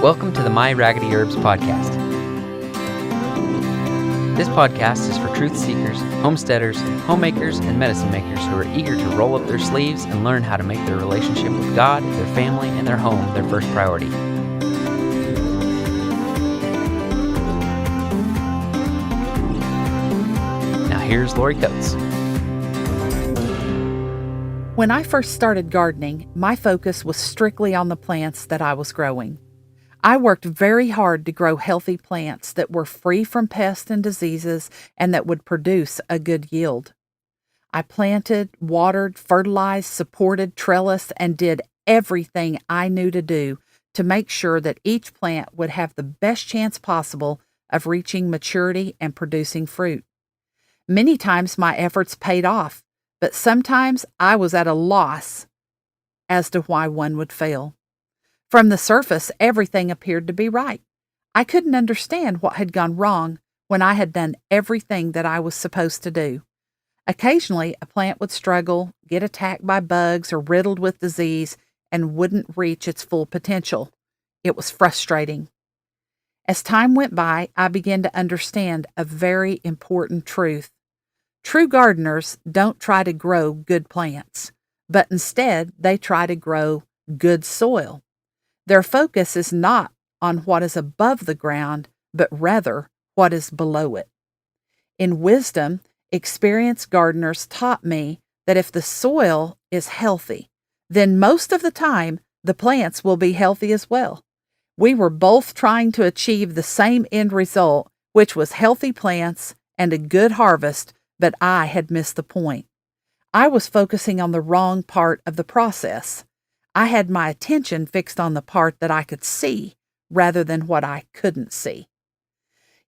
Welcome to the My Raggedy Herbs podcast. This podcast is for truth seekers, homesteaders, homemakers, and medicine makers who are eager to roll up their sleeves and learn how to make their relationship with God, their family, and their home their first priority. Now here's Lori Coates. When I first started gardening, my focus was strictly on the plants that I was growing. I worked very hard to grow healthy plants that were free from pests and diseases and that would produce a good yield. I planted, watered, fertilized, supported, trellised, and did everything I knew to do to make sure that each plant would have the best chance possible of reaching maturity and producing fruit. Many times my efforts paid off, but sometimes I was at a loss as to why one would fail. From the surface, everything appeared to be right. I couldn't understand what had gone wrong when I had done everything that I was supposed to do. Occasionally, a plant would struggle, get attacked by bugs or riddled with disease, and wouldn't reach its full potential. It was frustrating. As time went by, I began to understand a very important truth. True gardeners don't try to grow good plants, but instead they try to grow good soil. Their focus is not on what is above the ground, but rather what is below it. In wisdom, experienced gardeners taught me that if the soil is healthy, then most of the time the plants will be healthy as well. We were both trying to achieve the same end result, which was healthy plants and a good harvest, but I had missed the point. I was focusing on the wrong part of the process. I had my attention fixed on the part that I could see rather than what I couldn't see.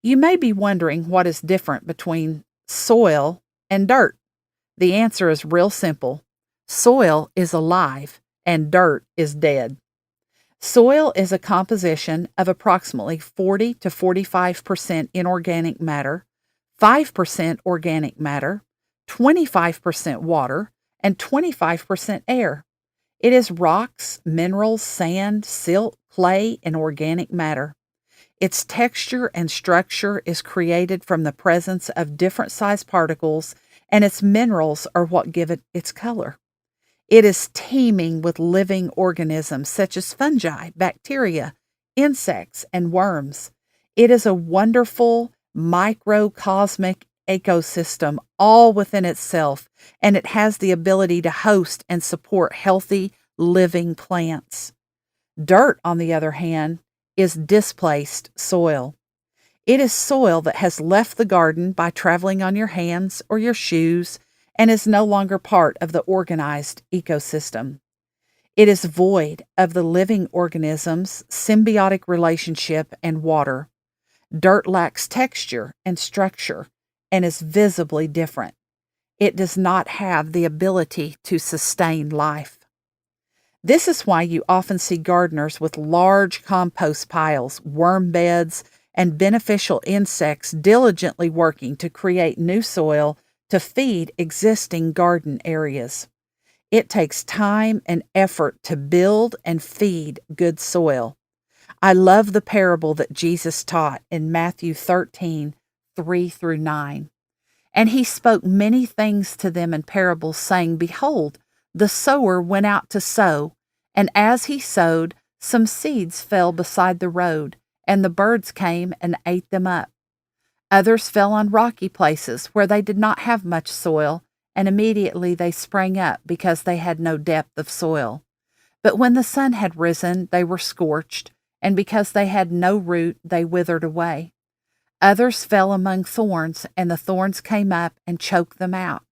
You may be wondering what is different between soil and dirt. The answer is real simple. Soil is alive and dirt is dead. Soil is a composition of approximately 40 to 45% inorganic matter, 5% organic matter, 25% water, and 25% air. It is rocks, minerals, sand, silt, clay, and organic matter. Its texture and structure is created from the presence of different sized particles, and its minerals are what give it its color. It is teeming with living organisms such as fungi, bacteria, insects, and worms. It is a wonderful microcosmic ecosystem all within itself, and it has the ability to host and support healthy, living plants. Dirt, on the other hand, is displaced soil. It is soil that has left the garden by traveling on your hands or your shoes and is no longer part of the organized ecosystem. It is void of the living organisms, symbiotic relationship, and water. Dirt lacks texture and structure and is visibly different. It does not have the ability to sustain life. This is why you often see gardeners with large compost piles, worm beds, and beneficial insects diligently working to create new soil to feed existing garden areas. It takes time and effort to build and feed good soil. I love the parable that Jesus taught in Matthew 13, 3-9. And he spoke many things to them in parables, saying, Behold, the sower went out to sow, and as he sowed, some seeds fell beside the road, and the birds came and ate them up. Others fell on rocky places where they did not have much soil, and immediately they sprang up because they had no depth of soil. But when the sun had risen, they were scorched, and because they had no root, they withered away. Others fell among thorns, and the thorns came up and choked them out.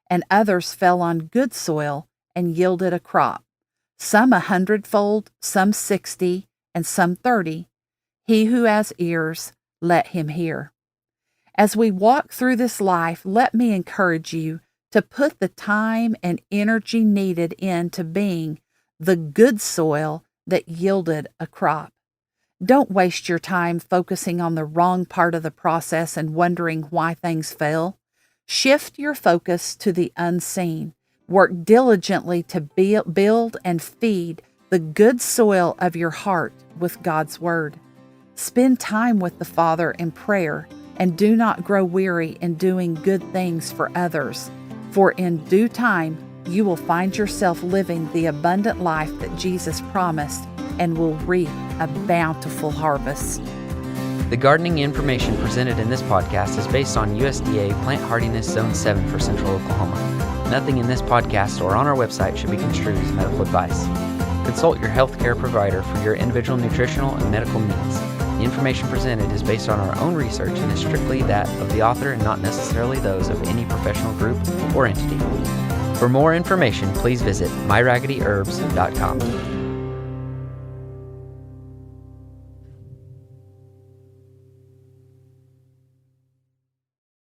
And others fell on good soil and yielded a crop, some 100-fold, some 60, and some 30. He who has ears, let him hear. As we walk through this life, let me encourage you to put the time and energy needed into being the good soil that yielded a crop. Don't waste your time focusing on the wrong part of the process and wondering why things fail. Shift your focus to the unseen. Work diligently to build and feed the good soil of your heart with God's Word. Spend time with the Father in prayer, and do not grow weary in doing good things for others, for in due time you will find yourself living the abundant life that Jesus promised and will reap a bountiful harvest. The gardening information presented in this podcast is based on USDA Plant Hardiness Zone 7 for Central Oklahoma. Nothing in this podcast or on our website should be construed as medical advice. Consult your healthcare provider for your individual nutritional and medical needs. The information presented is based on our own research and is strictly that of the author and not necessarily those of any professional group or entity. For more information, please visit myraggedyherbs.com.